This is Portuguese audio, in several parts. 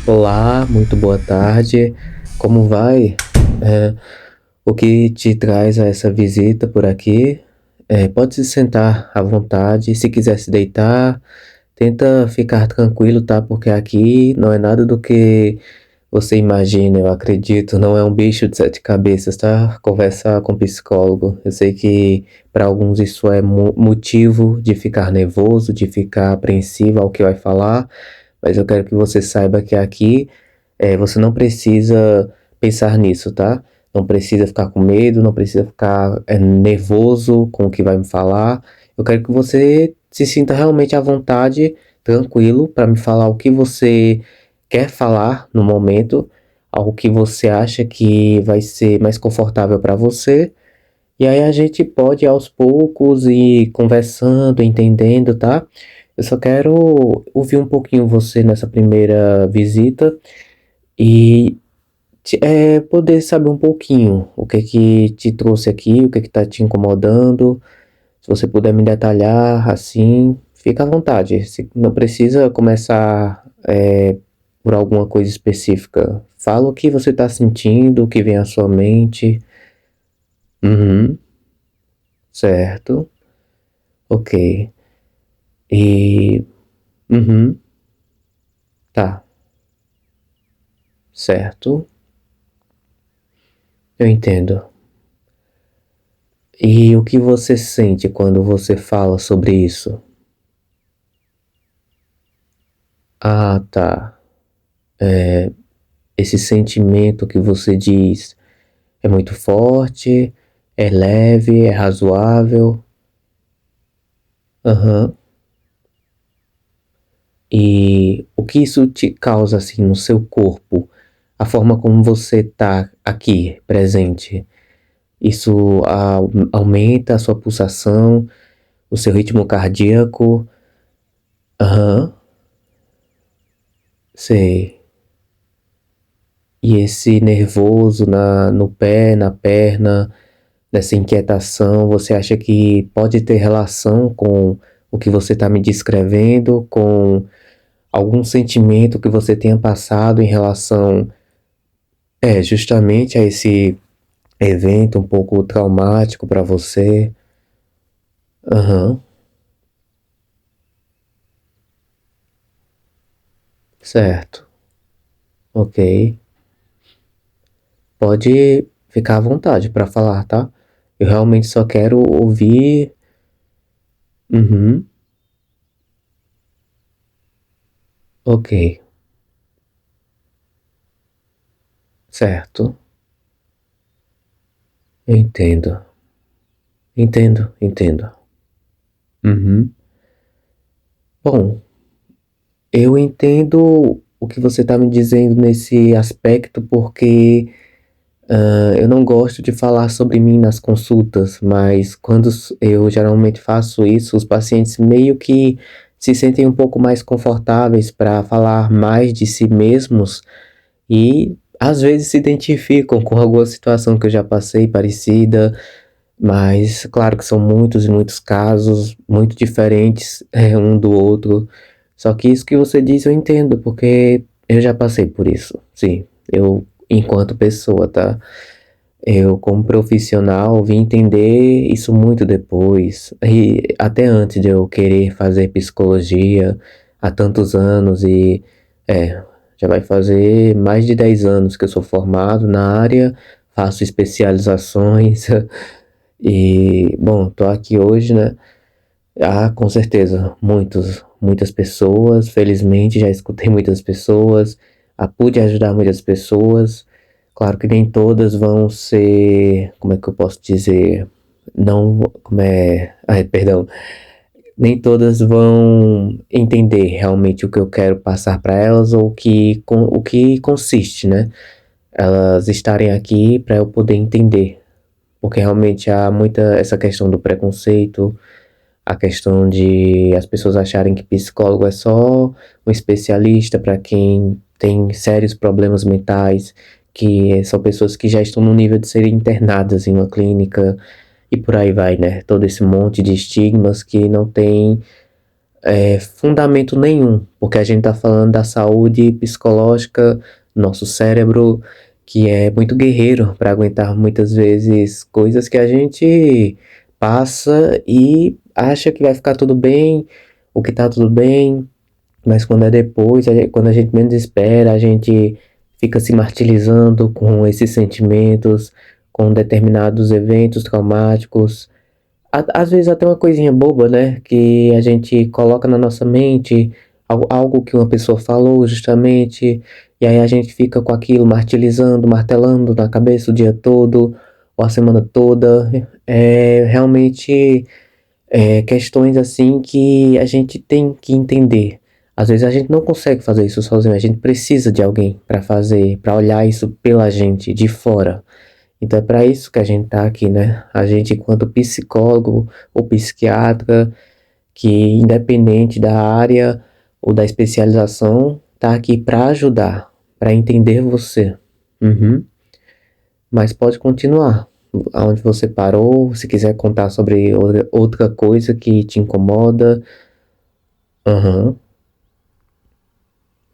Olá, muito boa tarde. Como vai? É, o que te traz a essa visita por aqui? Pode se sentar à vontade. Se quiser se deitar, tenta ficar tranquilo, tá? Porque aqui não é nada do que você imagina, eu acredito. Não é um bicho de sete cabeças, tá? Conversar com psicólogo. Eu sei que para alguns isso é motivo de ficar nervoso, de ficar apreensivo ao que vai falar, mas eu quero que você saiba que aqui você não precisa pensar nisso, tá? Não precisa ficar com medo, não precisa ficar nervoso com o que vai me falar. Eu quero que você se sinta realmente à vontade, tranquilo, para me falar o que você quer falar no momento, algo que você acha que vai ser mais confortável para você. E aí a gente pode aos poucos ir conversando, entendendo, tá? Eu só quero ouvir um pouquinho você nessa primeira visita e poder saber um pouquinho o que que te trouxe aqui, o que que tá te incomodando. Se você puder me detalhar assim, fica à vontade. Não precisa começar por alguma coisa específica. Fala o que você tá sentindo, o que vem à sua mente. Uhum, certo. Ok. E. Uhum, tá. Certo. Eu entendo. E o que você sente quando você fala sobre isso? Ah, tá. Esse sentimento que você diz é muito forte, é leve, é razoável. Aham. E o que isso te causa assim no seu corpo? A forma como você tá aqui, presente. Isso aumenta a sua pulsação, o seu ritmo cardíaco. Aham, sei. E esse nervoso no pé, na perna, dessa inquietação, você acha que pode ter relação com o que você está me descrevendo, com algum sentimento que você tenha passado em relação, justamente a esse evento um pouco traumático para você? Aham, certo, ok. Pode ficar à vontade para falar, tá? Eu realmente só quero ouvir. Uhum, ok, certo. Eu entendo. Entendo, entendo. Uhum. Bom, eu entendo o que você está me dizendo nesse aspecto, porque eu não gosto de falar sobre mim nas consultas, mas quando eu geralmente faço isso, os pacientes meio que se sentem um pouco mais confortáveis para falar mais de si mesmos e às vezes se identificam com alguma situação que eu já passei parecida. Mas, claro que são muitos e muitos casos, muito diferentes um do outro. Só que isso que você diz eu entendo, porque eu já passei por isso. Sim, eu, enquanto pessoa, tá? Eu, como profissional, vim entender isso muito depois. E até antes de eu querer fazer psicologia há tantos anos. É, já vai fazer mais de 10 anos que eu sou formado na área, faço especializações. E, bom, tô aqui hoje, né? Ah, com certeza, muitas pessoas, felizmente já escutei muitas pessoas, pude ajudar muitas pessoas. Claro que nem todas vão ser, como é que eu posso dizer? Não, como é, perdão, nem todas vão entender realmente o que eu quero passar para elas ou o que consiste, né? Elas estarem aqui para eu poder entender, porque realmente há muita essa questão do preconceito, a questão de as pessoas acharem que psicólogo é só um especialista para quem tem sérios problemas mentais, que são pessoas que já estão no nível de serem internadas em uma clínica e por aí vai, né? Todo esse monte de estigmas que não tem fundamento nenhum, porque a gente está falando da saúde psicológica, nosso cérebro, que é muito guerreiro para aguentar muitas vezes coisas que a gente passa e acha que vai ficar tudo bem, o que tá tudo bem, mas quando é depois, quando a gente menos espera, a gente fica se martirizando com esses sentimentos, com determinados eventos traumáticos. Às vezes até uma coisinha boba, né? Que a gente coloca na nossa mente, algo que uma pessoa falou justamente, e aí a gente fica com aquilo martirizando, martelando na cabeça o dia todo, ou a semana toda. Realmente questões assim que a gente tem que entender. Às vezes a gente não consegue fazer isso sozinho, a gente precisa de alguém para fazer, para olhar isso pela gente, de fora. Então é para isso que a gente tá aqui, né? A gente, enquanto psicólogo ou psiquiatra, que independente da área ou da especialização, tá aqui para ajudar, para entender você. Uhum. Mas pode continuar. Aonde você parou, se quiser contar sobre outra coisa que te incomoda. Aham,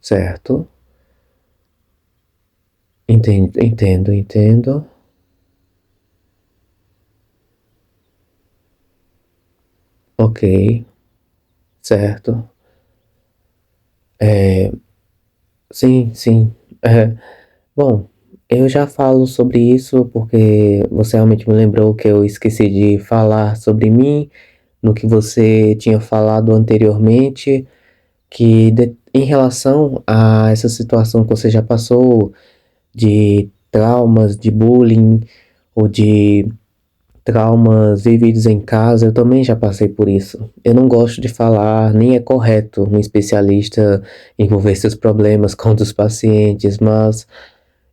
certo. Entendo, entendo, entendo. Ok, certo. É, sim, sim. É, bom, eu já falo sobre isso porque você realmente me lembrou que eu esqueci de falar sobre mim, no que você tinha falado anteriormente, em relação a essa situação que você já passou de traumas, de bullying ou de traumas vividos em casa, eu também já passei por isso. Eu não gosto de falar, nem é correto um especialista envolver seus problemas com os pacientes, mas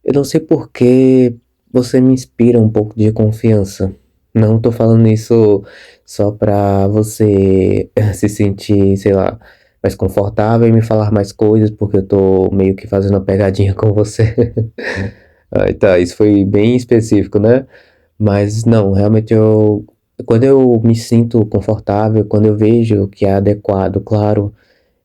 eu não sei por que você me inspira um pouco de confiança. Não tô falando isso só pra você se sentir, sei lá, mais confortável e me falar mais coisas, porque eu tô meio que fazendo uma pegadinha com você. Ai, tá, isso foi bem específico, né? Mas não, realmente quando eu me sinto confortável, quando eu vejo que é adequado, claro,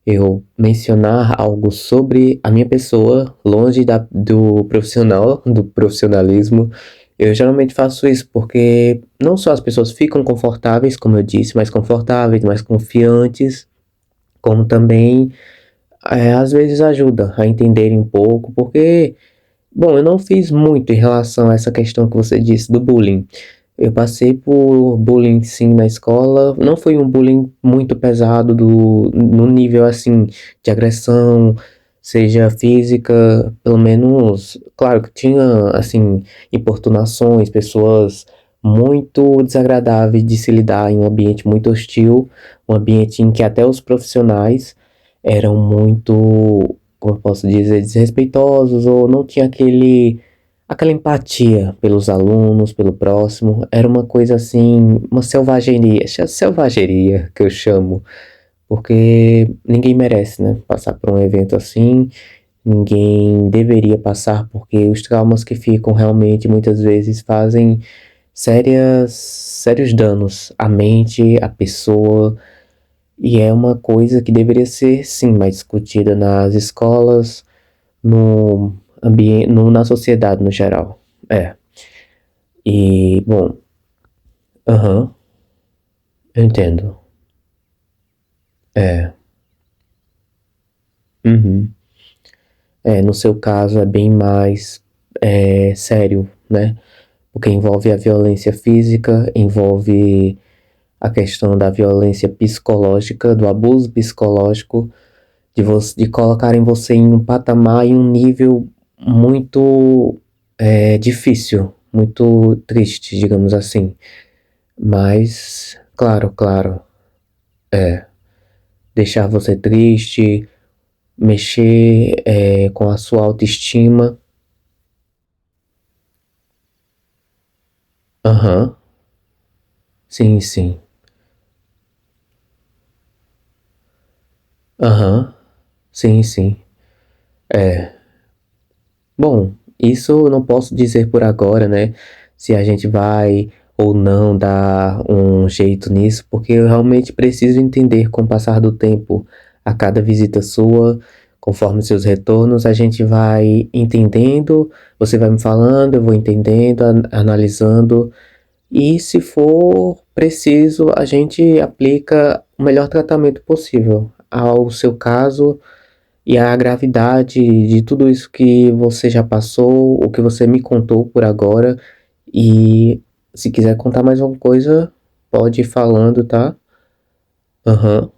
eu mencionar algo sobre a minha pessoa, longe do profissional, do profissionalismo, eu geralmente faço isso porque não só as pessoas ficam confortáveis, como eu disse, mais confortáveis, mais confiantes, como também às vezes ajuda a entenderem um pouco, porque, bom, eu não fiz muito em relação a essa questão que você disse do bullying. Eu passei por bullying sim na escola, não foi um bullying muito pesado no nível assim de agressão, seja física, pelo menos, claro que tinha assim importunações, pessoas muito desagradáveis de se lidar em um ambiente muito hostil, um ambiente em que até os profissionais eram muito, como eu posso dizer, desrespeitosos ou não tinha aquela empatia pelos alunos, pelo próximo, era uma coisa assim, uma selvageria, selvageria que eu chamo, porque ninguém merece, né, passar por um evento assim, ninguém deveria passar, porque os traumas que ficam realmente muitas vezes fazem sérios danos à mente, à pessoa, e é uma coisa que deveria ser, sim, mais discutida nas escolas, no ambiente, na sociedade no geral. É. E, bom, aham, eu entendo. É, uhum. No seu caso é bem mais sério, né? Porque envolve a violência física, envolve a questão da violência psicológica, do abuso psicológico, de colocarem você em um patamar e um nível muito difícil, muito triste, digamos assim. Mas, claro, claro, deixar você triste, mexer com a sua autoestima. Aham, sim, sim. Aham, sim, sim. Bom, isso eu não posso dizer por agora, né? Se a gente vai ou não dar um jeito nisso, porque eu realmente preciso entender com o passar do tempo, a cada visita sua, conforme seus retornos, a gente vai entendendo, você vai me falando, eu vou entendendo, analisando, e se for preciso, a gente aplica o melhor tratamento possível ao seu caso e à gravidade de tudo isso que você já passou, o que você me contou por agora. E se quiser contar mais alguma coisa, pode ir falando, tá? Aham,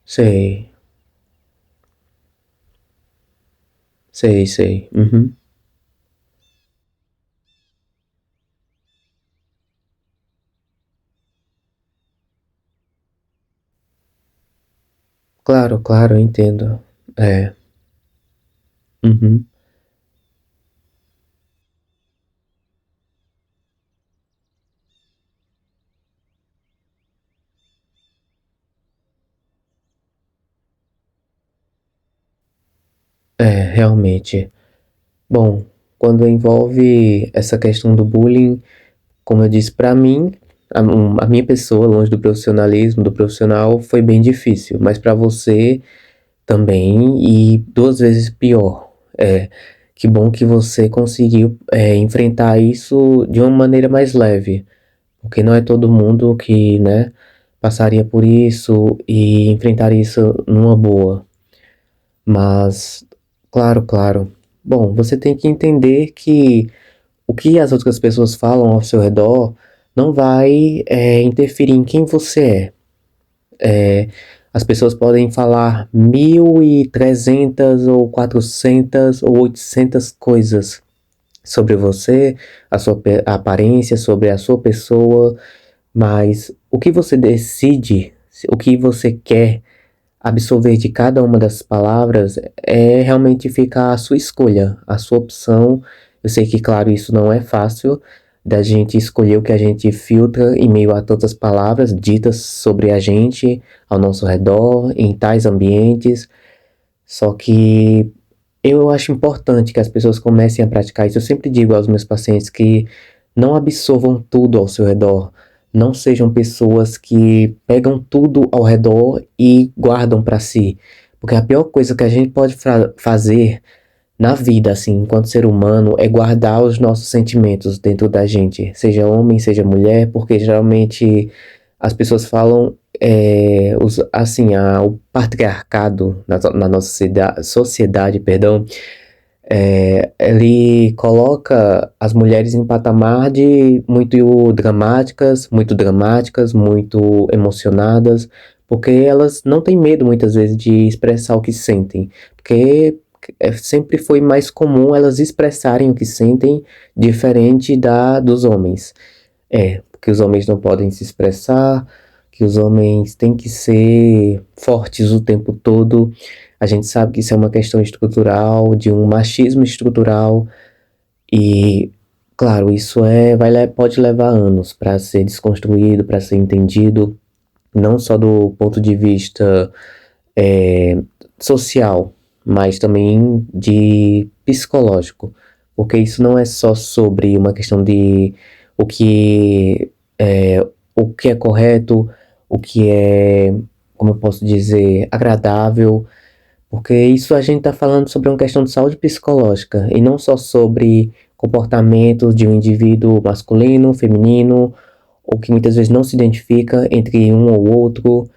sei, sei. Uhum. Claro, eu entendo. É, uhum. É, realmente. Bom, quando envolve essa questão do bullying, como eu disse, pra mim, a minha pessoa, longe do profissionalismo, do profissional, foi bem difícil, mas pra você também, e duas vezes pior. É, que bom que você conseguiu, enfrentar isso de uma maneira mais leve, porque não é todo mundo que, né, passaria por isso e enfrentaria isso numa boa. Mas, claro. Bom, você tem que entender que o que as outras pessoas falam ao seu redor não vai, interferir em quem você é. É, as pessoas podem falar 1.300 ou 400 ou 800 coisas sobre você, a sua aparência, sobre a sua pessoa, mas o que você decide, o que você quer absorver de cada uma das palavras é realmente ficar a sua escolha, a sua opção. Eu sei que, claro, isso não é fácil da gente escolher o que a gente filtra em meio a tantas palavras ditas sobre a gente, ao nosso redor, em tais ambientes. Só que eu acho importante que as pessoas comecem a praticar isso. Eu sempre digo aos meus pacientes que não absorvam tudo ao seu redor. Não sejam pessoas que pegam tudo ao redor e guardam para si. Porque a pior coisa que a gente pode fazer na vida, assim, enquanto ser humano, é guardar os nossos sentimentos dentro da gente. Seja homem, seja mulher, porque geralmente as pessoas falam, assim, o patriarcado na nossa sociedade, perdão, ele coloca as mulheres em patamar de muito dramáticas, muito emocionadas, porque elas não têm medo muitas vezes de expressar o que sentem, porque sempre foi mais comum elas expressarem o que sentem diferente dos homens. Porque os homens não podem se expressar, que os homens têm que ser fortes o tempo todo. A gente sabe que isso é uma questão estrutural, de um machismo estrutural, e, claro, isso pode levar anos para ser desconstruído, para ser entendido, não só do ponto de vista é, social, mas também de psicológico, porque isso não é só sobre uma questão de o que o que é correto, o que é, como eu posso dizer, agradável, porque isso a gente está falando sobre uma questão de saúde psicológica e não só sobre comportamentos de um indivíduo masculino, feminino, ou que muitas vezes não se identifica entre um ou outro,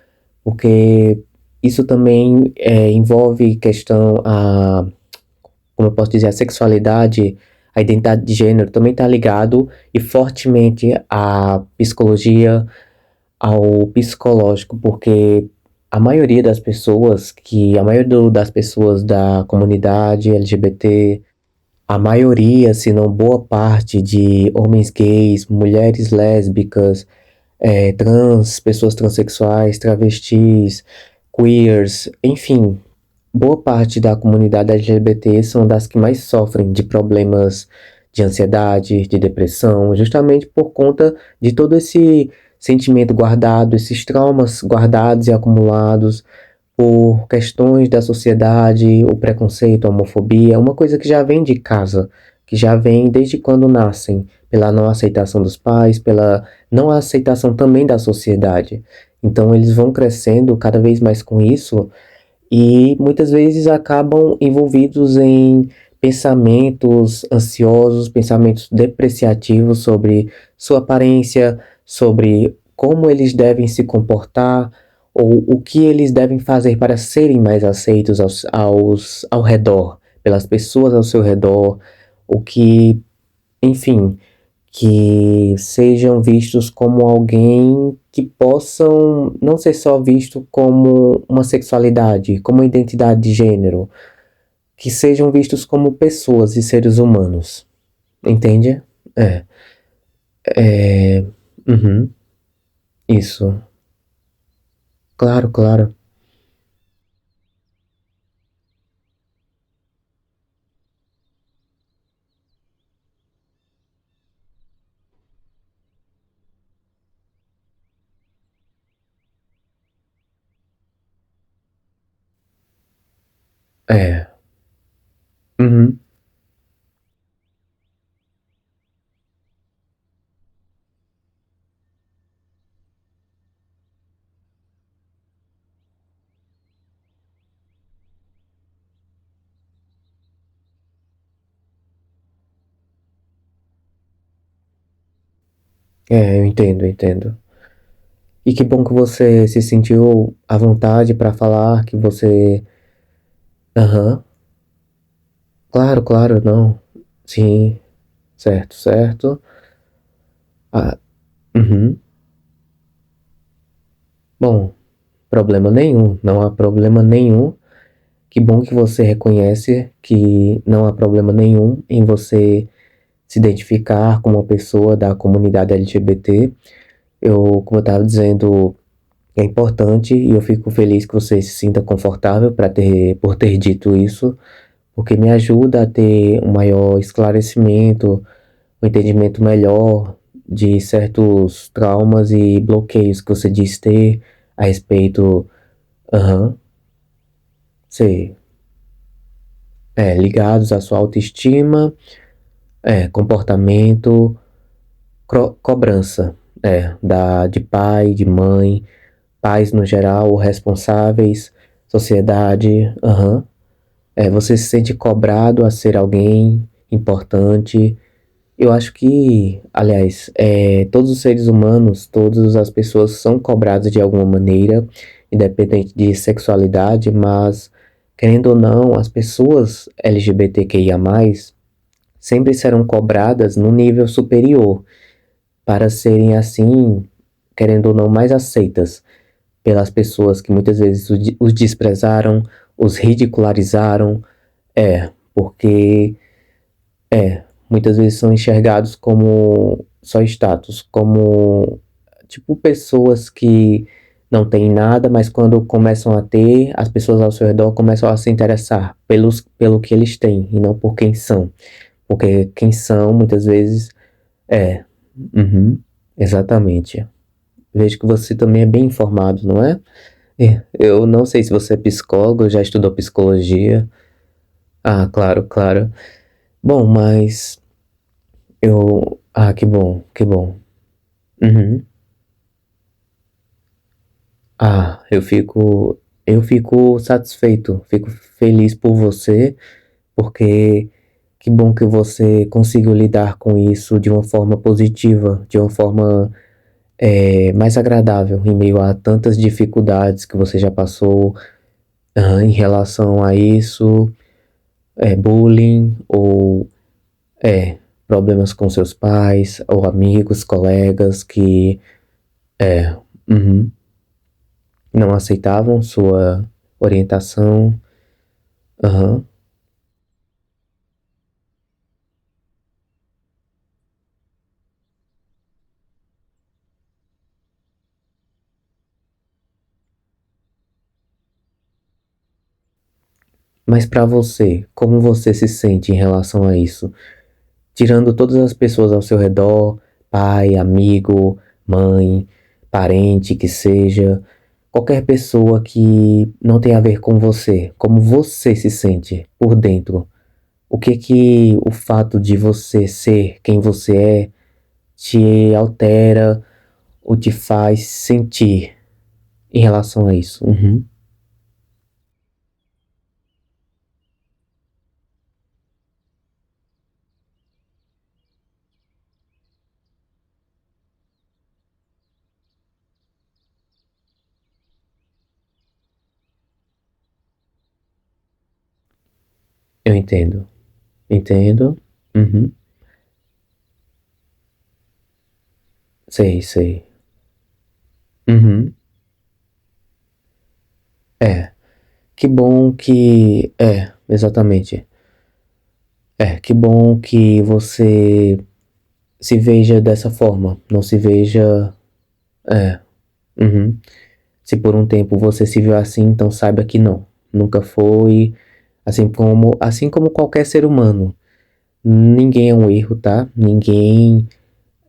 porque isso também envolve questão como eu posso dizer, a sexualidade, a identidade de gênero também está ligado e fortemente à psicologia, ao psicológico, porque a maioria das pessoas da comunidade LGBT, a maioria, se não boa parte de homens gays, mulheres lésbicas, trans, pessoas transexuais, travestis, queers, enfim, boa parte da comunidade LGBT são das que mais sofrem de problemas de ansiedade, de depressão, justamente por conta de todo esse sentimento guardado, esses traumas guardados e acumulados por questões da sociedade, o preconceito, a homofobia, uma coisa que já vem de casa, que já vem desde quando nascem, pela não aceitação dos pais, pela não aceitação também da sociedade. Então eles vão crescendo cada vez mais com isso e muitas vezes acabam envolvidos em pensamentos ansiosos, pensamentos depreciativos sobre sua aparência, sobre como eles devem se comportar ou o que eles devem fazer para serem mais aceitos ao redor, pelas pessoas ao seu redor, o que, enfim, que sejam vistos como alguém que possam não ser só visto como uma sexualidade, como uma identidade de gênero, que sejam vistos como pessoas e seres humanos. Entende? É, é, uhum, isso. Claro, claro. É, uhum, eu entendo, eu entendo. E que bom que você se sentiu à vontade para falar, que você. Aham, claro, claro, não. Sim, certo, certo. Ah, uhum. Bom, problema nenhum, não há problema nenhum. Que bom que você reconhece que não há problema nenhum em você se identificar como uma pessoa da comunidade LGBT. Como eu estava dizendo, é importante e eu fico feliz que você se sinta confortável por ter dito isso, porque me ajuda a ter um maior esclarecimento, um entendimento melhor de certos traumas e bloqueios que você diz ter a respeito. Aham, sei. Ligados à sua autoestima, comportamento, cobrança, de pai, de mãe, pais no geral, responsáveis, sociedade, aham. Você se sente cobrado a ser alguém importante. Eu acho que, aliás, todos os seres humanos, todas as pessoas são cobradas de alguma maneira, independente de sexualidade, mas, querendo ou não, as pessoas LGBTQIA+, sempre serão cobradas num nível superior, para serem assim, querendo ou não, mais aceitas pelas pessoas que muitas vezes os desprezaram, os ridicularizaram, porque muitas vezes são enxergados como só status, como tipo pessoas que não têm nada, mas quando começam a ter, as pessoas ao seu redor começam a se interessar pelo que eles têm e não por quem são. Porque quem são, muitas vezes, é. Uhum, exatamente. Vejo que você também é bem informado, não é? Eu não sei se você é psicólogo, já estudou psicologia. Ah, claro, claro. Bom, mas eu. Ah, que bom, que bom. Uhum. Ah, eu fico satisfeito, fico feliz por você, porque que bom que você conseguiu lidar com isso de uma forma positiva, de uma forma mais agradável, em meio a tantas dificuldades que você já passou, em relação a isso, bullying ou problemas com seus pais ou amigos, colegas que uhum, não aceitavam sua orientação. Aham. Mas para você, como você se sente em relação a isso? Tirando todas as pessoas ao seu redor, pai, amigo, mãe, parente que seja, qualquer pessoa que não tem a ver com você, como você se sente por dentro? O que que o fato de você ser quem você é te altera ou te faz sentir em relação a isso? Uhum, eu entendo. Entendo. Uhum. Sei, sei. Uhum. É. Que bom que. É, exatamente. É, que bom que você se veja dessa forma. Não se veja. É. Uhum. Se por um tempo você se viu assim, então saiba que não. Nunca foi. Assim como qualquer ser humano. Ninguém é um erro, tá? Ninguém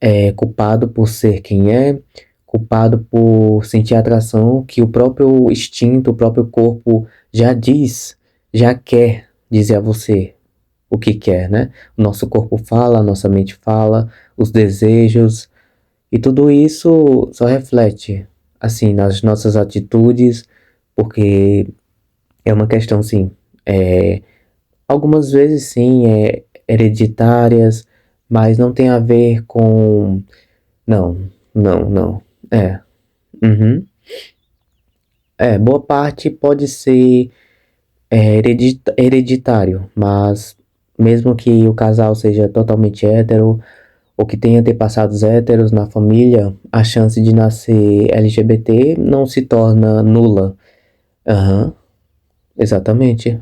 é culpado por ser quem é, culpado por sentir atração que o próprio instinto, o próprio corpo já diz, já quer dizer a você o que quer, né? O nosso corpo fala, a nossa mente fala, os desejos, e tudo isso só reflete, assim, nas nossas atitudes, porque é uma questão, sim, é, algumas vezes, sim, hereditárias, mas não tem a ver com. Não, não, não. É. Uhum. É, boa parte pode ser hereditário, mas mesmo que o casal seja totalmente hétero, ou que tenha antepassados héteros na família, a chance de nascer LGBT não se torna nula. Aham, exatamente.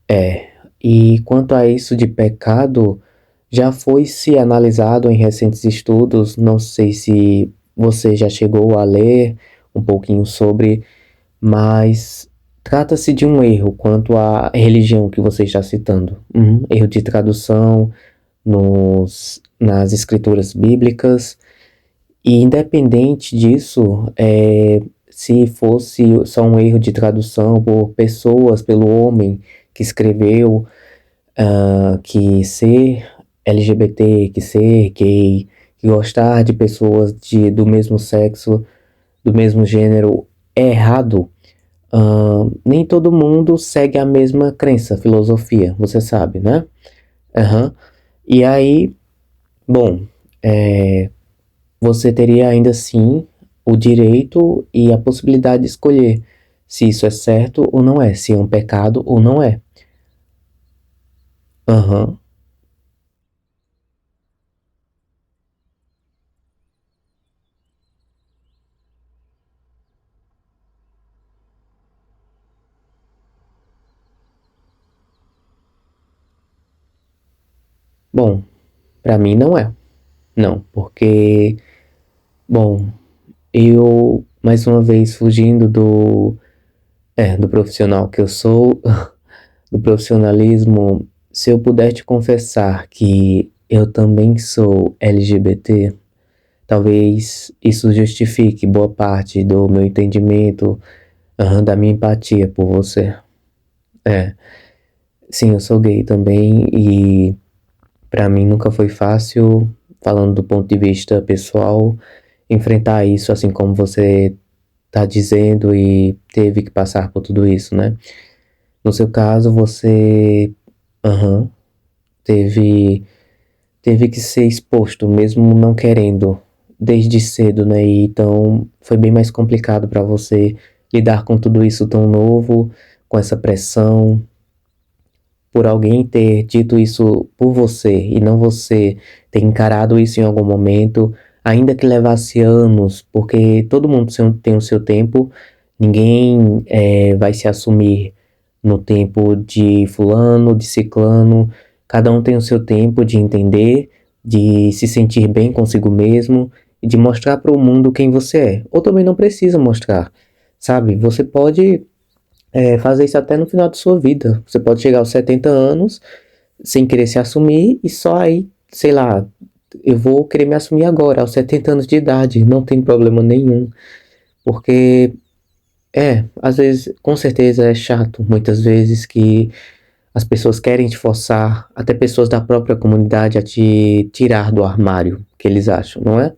É. E quanto a isso de pecado, já foi se analisado em recentes estudos, não sei se você já chegou a ler um pouquinho sobre, mas trata-se de um erro quanto à religião que você está citando. Erro de tradução nas escrituras bíblicas. E independente disso, se fosse só um erro de tradução por pessoas, pelo homem que escreveu, que ser LGBT, que ser gay, que gostar de pessoas do mesmo sexo, do mesmo gênero é errado. Nem todo mundo segue a mesma crença, filosofia, você sabe, né? Aham. E aí, bom, você teria ainda assim o direito e a possibilidade de escolher se isso é certo ou não é, se é um pecado ou não é. Aham. Bom, pra mim não é. Não, porque, bom, eu mais uma vez fugindo do profissional que eu sou, do profissionalismo, se eu puder te confessar que eu também sou LGBT, talvez isso justifique boa parte do meu entendimento, da minha empatia por você. É, sim, eu sou gay também e pra mim nunca foi fácil, falando do ponto de vista pessoal, enfrentar isso assim como você tá dizendo e teve que passar por tudo isso, né? No seu caso, você, aham, teve teve que ser exposto, mesmo não querendo, desde cedo, né? E então foi bem mais complicado para você lidar com tudo isso tão novo, com essa pressão, por alguém ter dito isso por você e não você ter encarado isso em algum momento, ainda que levasse anos, porque todo mundo tem o seu tempo, ninguém vai se assumir no tempo de fulano, de ciclano, cada um tem o seu tempo de entender, de se sentir bem consigo mesmo e de mostrar para o mundo quem você é. Ou também não precisa mostrar, sabe? Você pode fazer isso até no final de sua vida. Você pode chegar aos 70 anos sem querer se assumir e só aí, sei lá, eu vou querer me assumir agora, aos 70 anos de idade, não tem problema nenhum. Porque, às vezes, com certeza é chato, muitas vezes, que as pessoas querem te forçar, até pessoas da própria comunidade, a te tirar do armário que eles acham, não é?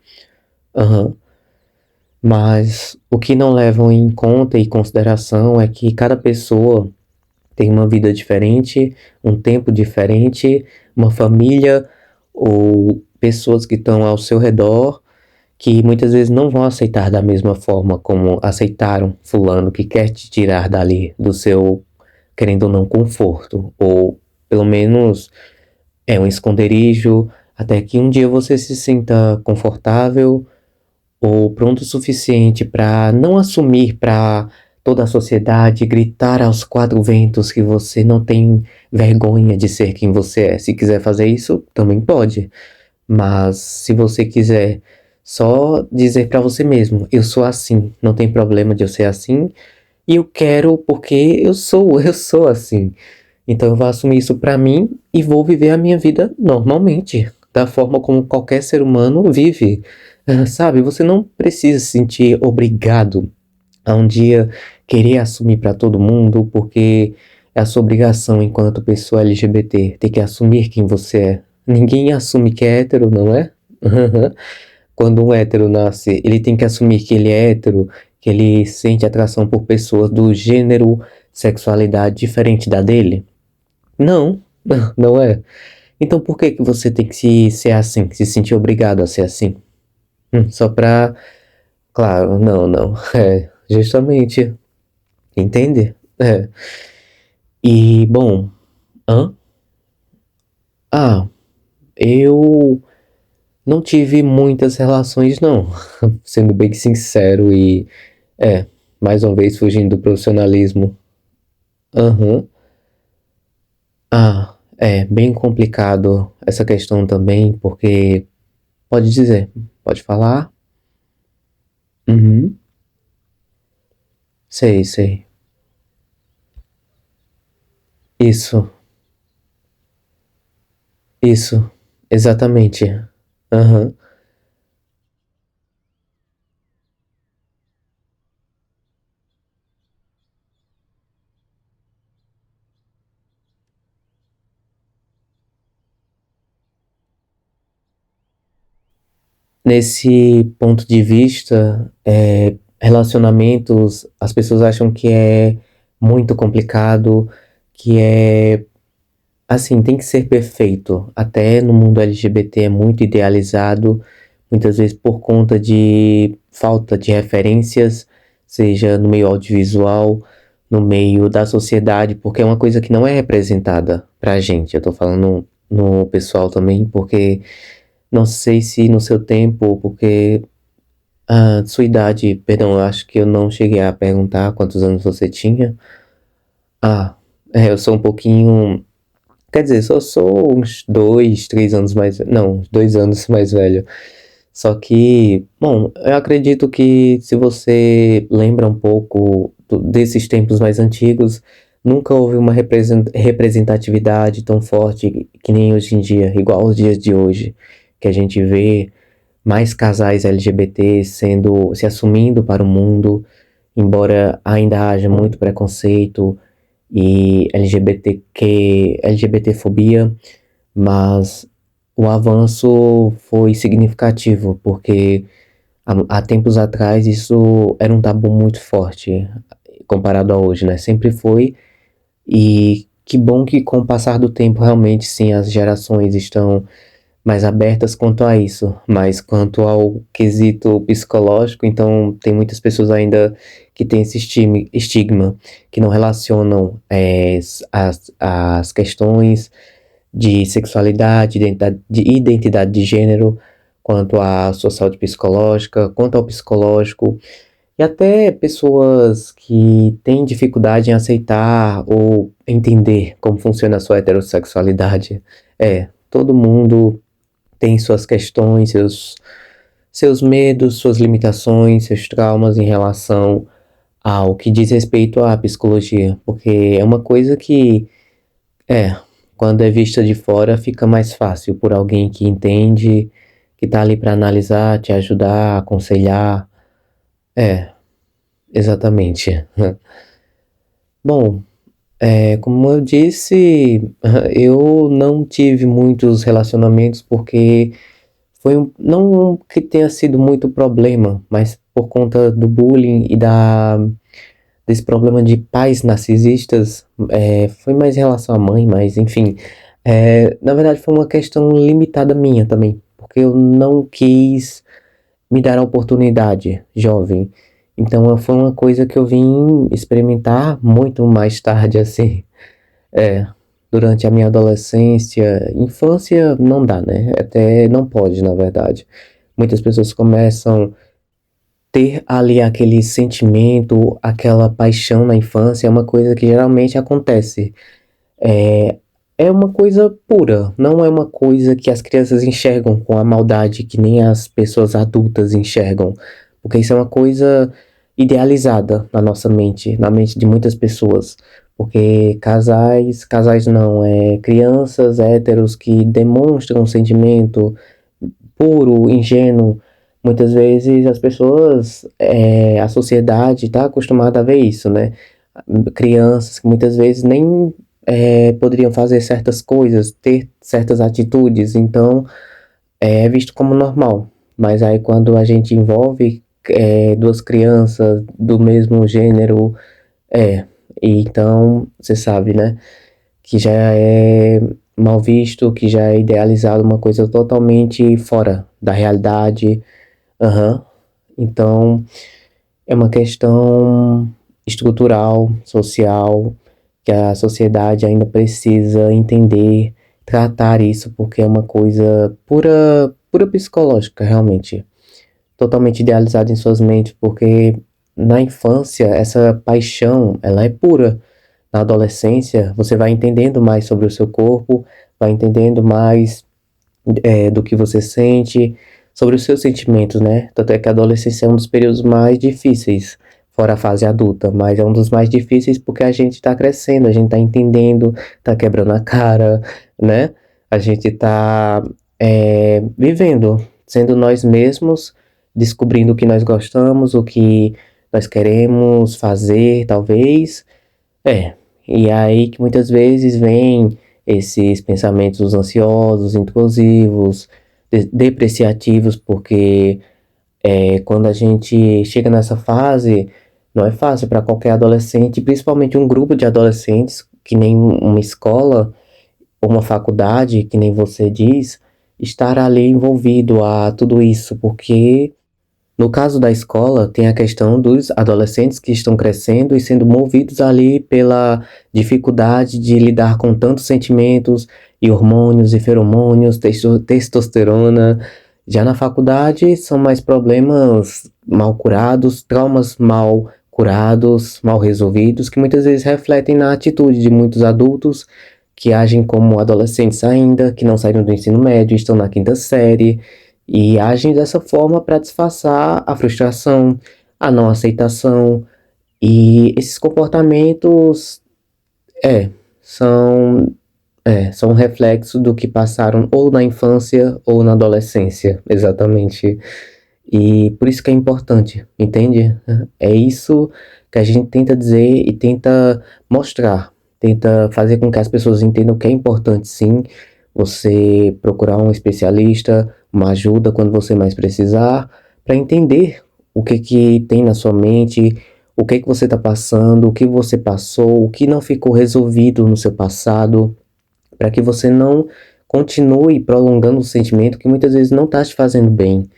Aham. Mas o que não levam em conta e consideração é que cada pessoa tem uma vida diferente, um tempo diferente, uma família ou pessoas que estão ao seu redor que muitas vezes não vão aceitar da mesma forma como aceitaram fulano que quer te tirar dali do seu, querendo ou não, conforto, ou pelo menos é um esconderijo, até que um dia você se sinta confortável ou pronto o suficiente para não assumir para toda a sociedade, gritar aos quatro ventos que você não tem vergonha de ser quem você é. Se quiser fazer isso, também pode. Mas se você quiser só dizer para você mesmo, eu sou assim, não tem problema de eu ser assim, e eu quero porque eu sou assim. Então eu vou assumir isso para mim e vou viver a minha vida normalmente, da forma como qualquer ser humano vive. Sabe, você não precisa se sentir obrigado a um dia querer assumir para todo mundo, porque é a sua obrigação enquanto pessoa LGBT ter que assumir quem você é. Ninguém assume que é hétero, não é? Quando um hétero nasce, ele tem que assumir que ele é hétero, que ele sente atração por pessoas do gênero, sexualidade diferente da dele? Não, não é. Então por que que você tem que ser assim, se sentir obrigado a ser assim? Só pra. Claro, não, não. É, justamente. Entende? É. E, bom. Hã? Ah, eu não tive muitas relações, não. Sendo bem sincero e. É, mais uma vez fugindo do profissionalismo. Aham. Ah, é bem complicado essa questão também, porque. Pode dizer, pode falar? Uhum. Sei, sei. Isso, isso. Exatamente. Aham. Nesse ponto de vista, relacionamentos, as pessoas acham que é muito complicado, que é assim, tem que ser perfeito. Até no mundo LGBT é muito idealizado, muitas vezes por conta de falta de referências, seja no meio audiovisual, no meio da sociedade, porque é uma coisa que não é representada pra gente. Eu tô falando no pessoal também, porque não sei se no seu tempo, porque sua idade, perdão, eu acho que eu não cheguei a perguntar quantos anos você tinha. Ah, eu sou um pouquinho. Quer dizer, só sou uns 2, 3 anos mais. Não, 2 anos mais velho. Só que, bom, eu acredito que se você lembra um pouco desses tempos mais antigos, nunca houve uma representatividade tão forte que nem hoje em dia, igual aos dias de hoje, que a gente vê mais casais LGBT se assumindo para o mundo, embora ainda haja muito preconceito e LGBTfobia, mas o avanço foi significativo, porque há tempos atrás isso era um tabu muito forte comparado a hoje, né? Sempre foi, e que bom que com o passar do tempo realmente sim as gerações estão mais abertas quanto a isso, mas quanto ao quesito psicológico, então tem muitas pessoas ainda que têm esse estigma, que não relacionam as questões de sexualidade, identidade de gênero, quanto à sua saúde psicológica, quanto ao psicológico, e até pessoas que têm dificuldade em aceitar ou entender como funciona a sua heterossexualidade. Todo mundo tem suas questões, seus medos, suas limitações, seus traumas em relação ao que diz respeito à psicologia, porque é uma coisa que, é, quando é vista de fora, fica mais fácil por alguém que entende, que tá ali para analisar, te ajudar, aconselhar. É, exatamente. Bom, Como eu disse, eu não tive muitos relacionamentos porque não que tenha sido muito problema, mas por conta do bullying e desse problema de pais narcisistas, foi mais em relação à mãe, mas enfim, na verdade foi uma questão limitada minha também, porque eu não quis me dar a oportunidade, jovem. Então foi uma coisa que eu vim experimentar muito mais tarde, assim. É, durante a minha adolescência, infância não dá, né? Até não pode, na verdade. Muitas pessoas começam a ter ali aquele sentimento, aquela paixão na infância, é uma coisa que geralmente acontece. É, é uma coisa pura, não é uma coisa que as crianças enxergam com a maldade que nem as pessoas adultas enxergam, porque isso é uma coisa idealizada na nossa mente, na mente de muitas pessoas, porque casais não, crianças héteros que demonstram um sentimento puro, ingênuo, muitas vezes as pessoas, a sociedade está acostumada a ver isso, né? Crianças que muitas vezes nem poderiam fazer certas coisas, ter certas atitudes, então é visto como normal. Mas aí quando a gente envolve duas crianças do mesmo gênero, é, e então você sabe, né, que já é mal visto, que já é idealizado uma coisa totalmente fora da realidade. Aham. Então é uma questão estrutural, social, que a sociedade ainda precisa entender, tratar isso, porque é uma coisa pura, pura psicológica, realmente. Totalmente idealizada em suas mentes, porque na infância essa paixão, ela é pura. Na adolescência, você vai entendendo mais sobre o seu corpo, vai entendendo mais do que você sente, sobre os seus sentimentos, né? Tanto é que a adolescência é um dos períodos mais difíceis, fora a fase adulta, mas é um dos mais difíceis porque a gente tá crescendo, a gente tá entendendo, tá quebrando a cara, né? A gente tá vivendo, sendo nós mesmos, descobrindo o que nós gostamos, o que nós queremos fazer, talvez. É, e aí que muitas vezes vem esses pensamentos ansiosos, intrusivos, depreciativos, porque quando a gente chega nessa fase, não é fácil para qualquer adolescente, principalmente um grupo de adolescentes, que nem uma escola ou uma faculdade, que nem você diz, estar ali envolvido a tudo isso, porque no caso da escola, tem a questão dos adolescentes que estão crescendo e sendo movidos ali pela dificuldade de lidar com tantos sentimentos e hormônios e feromônios, testosterona. Já na faculdade, são mais problemas mal curados, traumas mal curados, mal resolvidos, que muitas vezes refletem na atitude de muitos adultos que agem como adolescentes ainda, que não saíram do ensino médio, estão na quinta série e agem dessa forma para disfarçar a frustração, a não aceitação. E esses comportamentos, é, são, são um reflexo do que passaram ou na infância ou na adolescência, exatamente. E por isso que é importante, entende? É isso que a gente tenta dizer e tenta mostrar, tenta fazer com que as pessoas entendam que é importante sim você procurar um especialista, uma ajuda quando você mais precisar, para entender o que que tem na sua mente, o que que você está passando, o que você passou, o que não ficou resolvido no seu passado, para que você não continue prolongando o sentimento que muitas vezes não está te fazendo bem.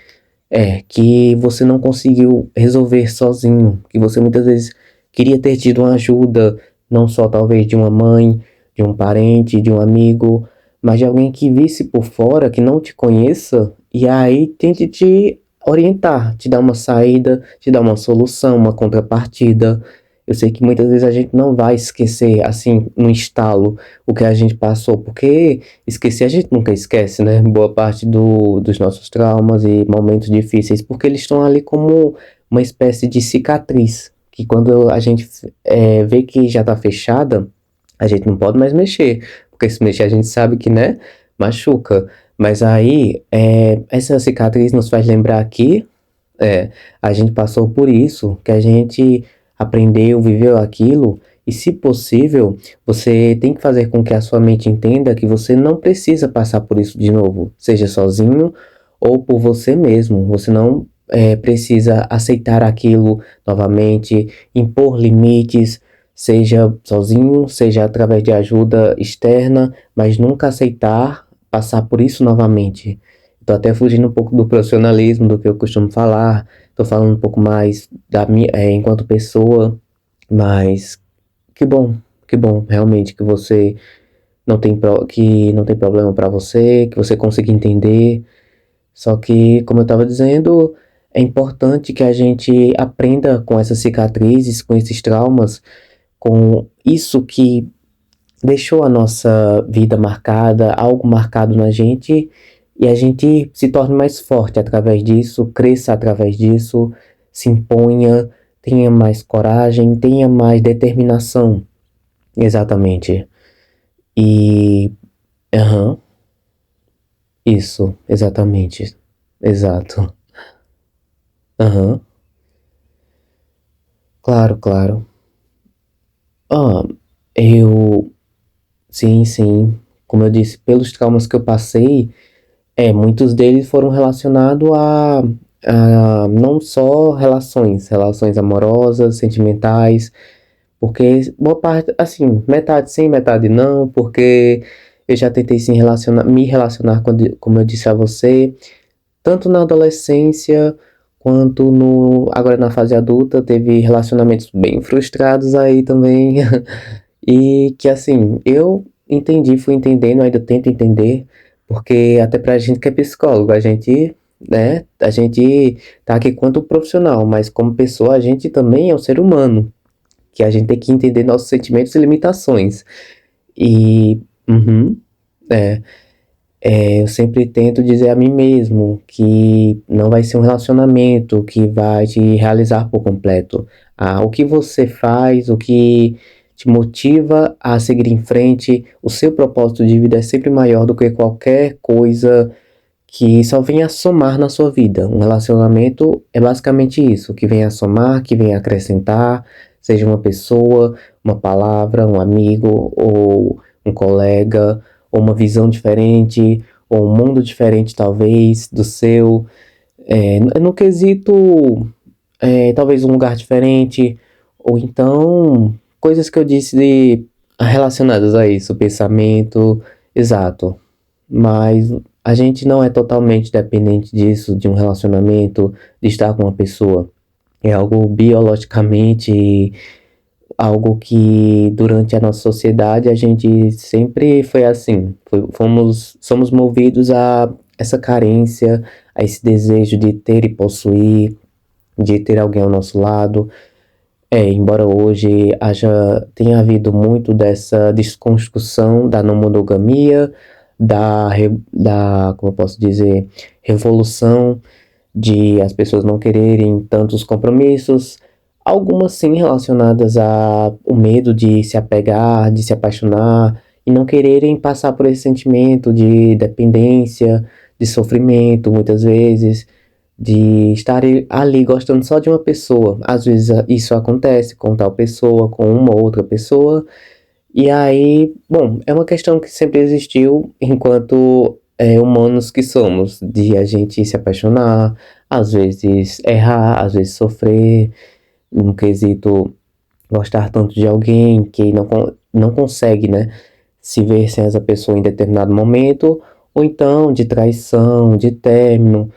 Que você não conseguiu resolver sozinho, que você muitas vezes queria ter tido uma ajuda, não só talvez de uma mãe, de um parente, de um amigo, mas de alguém que visse por fora, que não te conheça, e aí tente te orientar, te dar uma saída, te dar uma solução, uma contrapartida. Eu sei que muitas vezes a gente não vai esquecer, assim, no estalo, o que a gente passou, porque esquecer a gente nunca esquece, né? Boa parte dos nossos traumas e momentos difíceis, porque eles estão ali como uma espécie de cicatriz, que quando a gente vê que já tá fechada, a gente não pode mais mexer, porque se mexer a gente sabe que, né, machuca. Mas aí, essa cicatriz nos faz lembrar que a gente passou por isso, que a gente aprendeu, viveu aquilo, E se possível, você tem que fazer com que a sua mente entenda que você não precisa passar por isso de novo, seja sozinho ou por você mesmo. Você não precisa aceitar aquilo novamente, impor limites, seja sozinho, seja através de ajuda externa, mas nunca aceitar passar por isso novamente. Tô até fugindo um pouco do profissionalismo, do que eu costumo falar. Tô falando um pouco mais da minha, enquanto pessoa, mas que bom, realmente, que você que não tem problema pra você, que você consiga entender. Só que, como eu tava dizendo, é importante que a gente aprenda com essas cicatrizes, com esses traumas, com isso que deixou a nossa vida marcada, algo marcado na gente, e a gente se torne mais forte através disso, cresça através disso, se imponha, tenha mais coragem, tenha mais determinação. Exatamente. E. Aham, isso, exatamente. Exato. Aham, claro, claro. Ah, eu. Sim, sim. Como eu disse, pelos traumas que eu passei. Muitos deles foram relacionados a não só relações amorosas, sentimentais, porque boa parte, assim, metade sim, metade não, porque eu já tentei me relacionar, como eu disse a você, tanto na adolescência quanto agora na fase adulta, teve relacionamentos bem frustrados aí também, e que assim, eu entendi, fui entendendo, ainda tento entender, porque até pra gente que é psicólogo, a gente tá aqui quanto profissional, mas como pessoa a gente também é um ser humano, que a gente tem que entender nossos sentimentos e limitações. E, uhum, é, eu sempre tento dizer a mim mesmo que não vai ser um relacionamento que vai te realizar por completo. O que você faz, o que te motiva a seguir em frente, o seu propósito de vida é sempre maior do que qualquer coisa que só venha a somar na sua vida. Um relacionamento é basicamente isso, que vem a somar, que vem a acrescentar, seja uma pessoa, uma palavra, um amigo, ou um colega, ou uma visão diferente, ou um mundo diferente, talvez, do seu. No quesito, talvez um lugar diferente, ou então coisas que eu disse relacionadas a isso, pensamento, exato. Mas a gente não é totalmente dependente disso, de um relacionamento, de estar com uma pessoa. É algo biologicamente, algo que durante a nossa sociedade a gente sempre foi assim. Somos movidos a essa carência, a esse desejo de ter e possuir, de ter alguém ao nosso lado. Embora hoje tenha havido muito dessa desconstrução da não monogamia, como eu posso dizer, revolução de as pessoas não quererem tantos compromissos, algumas sim relacionadas a o medo de se apegar, de se apaixonar e não quererem passar por esse sentimento de dependência, de sofrimento, muitas vezes de estar ali gostando só de uma pessoa. Às vezes isso acontece com tal pessoa, com uma outra pessoa, e aí, bom, é uma questão que sempre existiu enquanto humanos que somos, de a gente se apaixonar, às vezes errar, às vezes sofrer, no quesito gostar tanto de alguém que não consegue, né, se ver sem essa pessoa em determinado momento, ou então de traição, de término.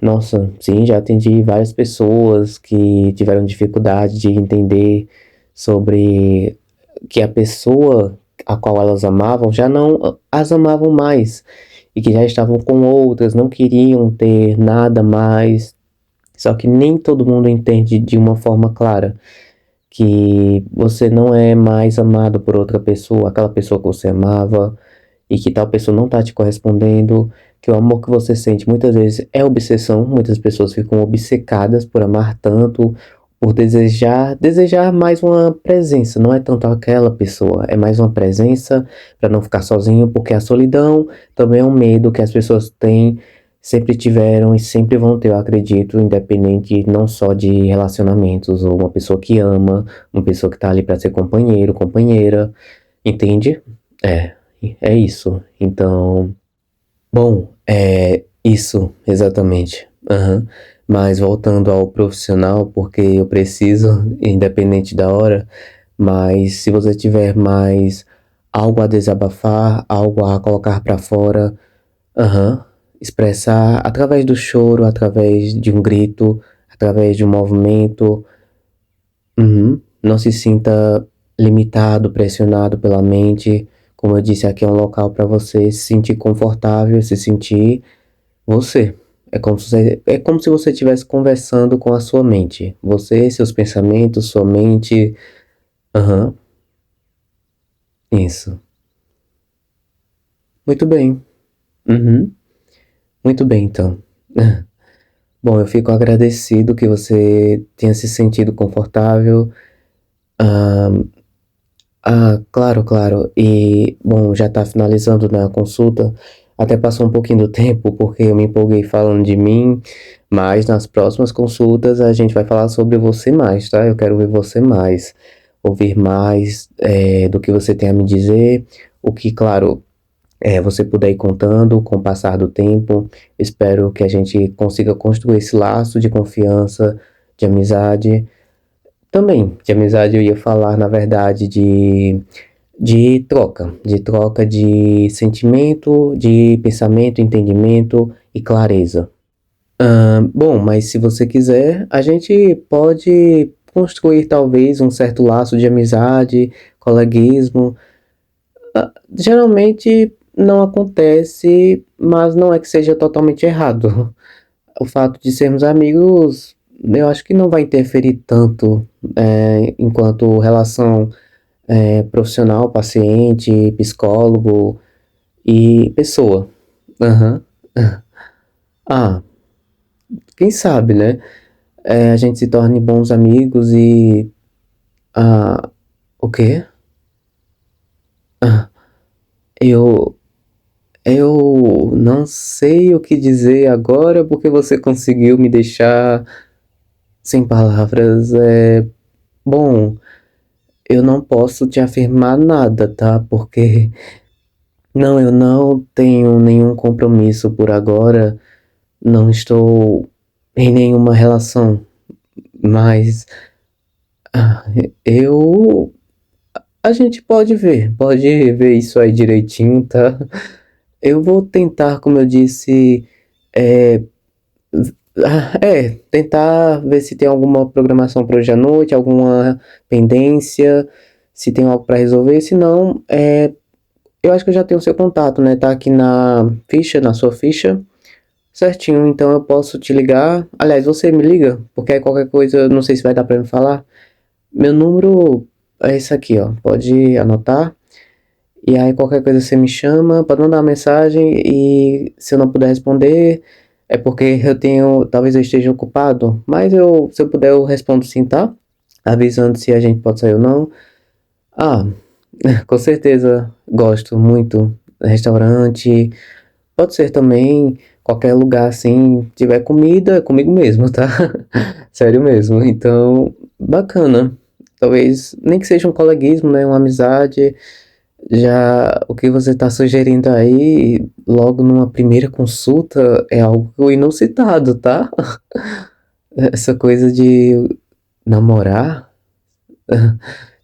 Nossa, sim, já atendi várias pessoas que tiveram dificuldade de entender sobre que a pessoa a qual elas amavam já não as amavam mais e que já estavam com outras, não queriam ter nada mais. Só que nem todo mundo entende de uma forma clara que você não é mais amado por outra pessoa, aquela pessoa que você amava, e que tal pessoa não tá te correspondendo, que o amor que você sente muitas vezes é obsessão, muitas pessoas ficam obcecadas por amar tanto, por desejar mais uma presença, não é tanto aquela pessoa, é mais uma presença para não ficar sozinho, porque a solidão também é um medo que as pessoas têm sempre tiveram e sempre vão ter, eu acredito, independente não só de relacionamentos, ou uma pessoa que ama, uma pessoa que tá ali pra ser companheiro, companheira, entende? É, é isso. Então, bom, é isso, exatamente. Aham. Mas voltando ao profissional, porque eu preciso, independente da hora, mas se você tiver mais algo a desabafar, algo a colocar pra fora, aham, expressar através do choro, através de um grito, através de um movimento, uhum, não se sinta limitado, pressionado pela mente. Como eu disse, aqui é um local para você se sentir confortável, se sentir você. É como se você estivesse conversando com a sua mente. Você, seus pensamentos, sua mente. Aham, isso. Muito bem. Uhum, muito bem, então. Bom, eu fico agradecido que você tenha se sentido confortável. Ah, claro, claro. E, bom, já tá finalizando, né, a consulta. Até passou um pouquinho do tempo, porque eu me empolguei falando de mim, mas nas próximas consultas a gente vai falar sobre você mais, tá? Eu quero ver você mais, ouvir mais, do que você tem a me dizer. O que, claro, você puder ir contando com o passar do tempo. Espero que a gente consiga construir esse laço de confiança, de amizade. Também, de amizade eu ia falar, na verdade, de troca de sentimento, de pensamento, entendimento e clareza. Bom, mas se você quiser, a gente pode construir talvez um certo laço de amizade, coleguismo. Geralmente não acontece, mas não é que seja totalmente errado. O fato de sermos amigos, eu acho que não vai interferir tanto, enquanto relação profissional, paciente, psicólogo e pessoa. Aham. Ah, quem sabe, né? A gente se torne bons amigos e. Ah, o quê? Ah, eu. Eu não sei o que dizer agora porque você conseguiu me deixar sem palavras. Bom, eu não posso te afirmar nada, tá? Porque. Não, eu não tenho nenhum compromisso por agora. Não estou em nenhuma relação. Mas ah, eu. A gente pode ver isso aí direitinho, tá? Eu vou tentar, como eu disse, é, tentar ver se tem alguma programação para hoje à noite, alguma pendência, se tem algo para resolver. Se não, eu acho que eu já tenho o seu contato, né? Tá aqui na ficha, na sua ficha, certinho. Então eu posso te ligar. Aliás, você me liga, porque aí qualquer coisa, não sei se vai dar para me falar. Meu número é esse aqui, ó. Pode anotar. E aí qualquer coisa você me chama, pode mandar uma mensagem e se eu não puder responder é porque talvez eu esteja ocupado, mas se eu puder eu respondo sim, tá? Avisando se a gente pode sair ou não. Ah, com certeza gosto muito. Restaurante, pode ser também qualquer lugar assim, tiver comida, é comigo mesmo, tá? Sério mesmo. Então, bacana. Talvez nem que seja um coleguismo, né, uma amizade. Já o que você está sugerindo aí, logo numa primeira consulta, é algo inusitado, tá? Essa coisa de namorar,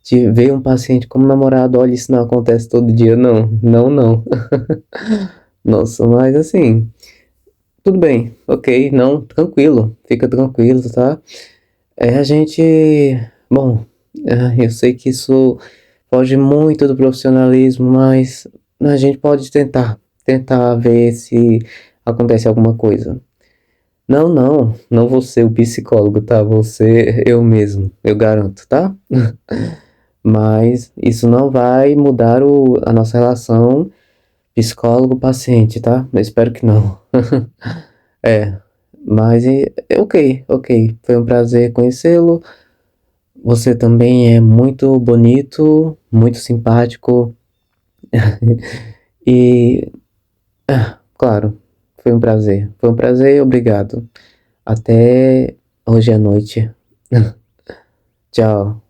de ver um paciente como namorado, olha, isso não acontece todo dia, não. Não, não. Nossa, mas assim, tudo bem, ok, não, tranquilo, fica tranquilo, tá? A gente, bom, eu sei que isso foge muito do profissionalismo, mas a gente pode tentar ver se acontece alguma coisa. Não, não, não vou ser o psicólogo, tá? Vou ser eu mesmo, eu garanto, tá? Mas isso não vai mudar a nossa relação psicólogo-paciente, tá? Eu espero que não. É, mas ok, ok. Foi um prazer conhecê-lo. Você também é muito bonito, muito simpático e, claro, Foi um prazer. Foi um prazer e obrigado. Até hoje à noite. Tchau.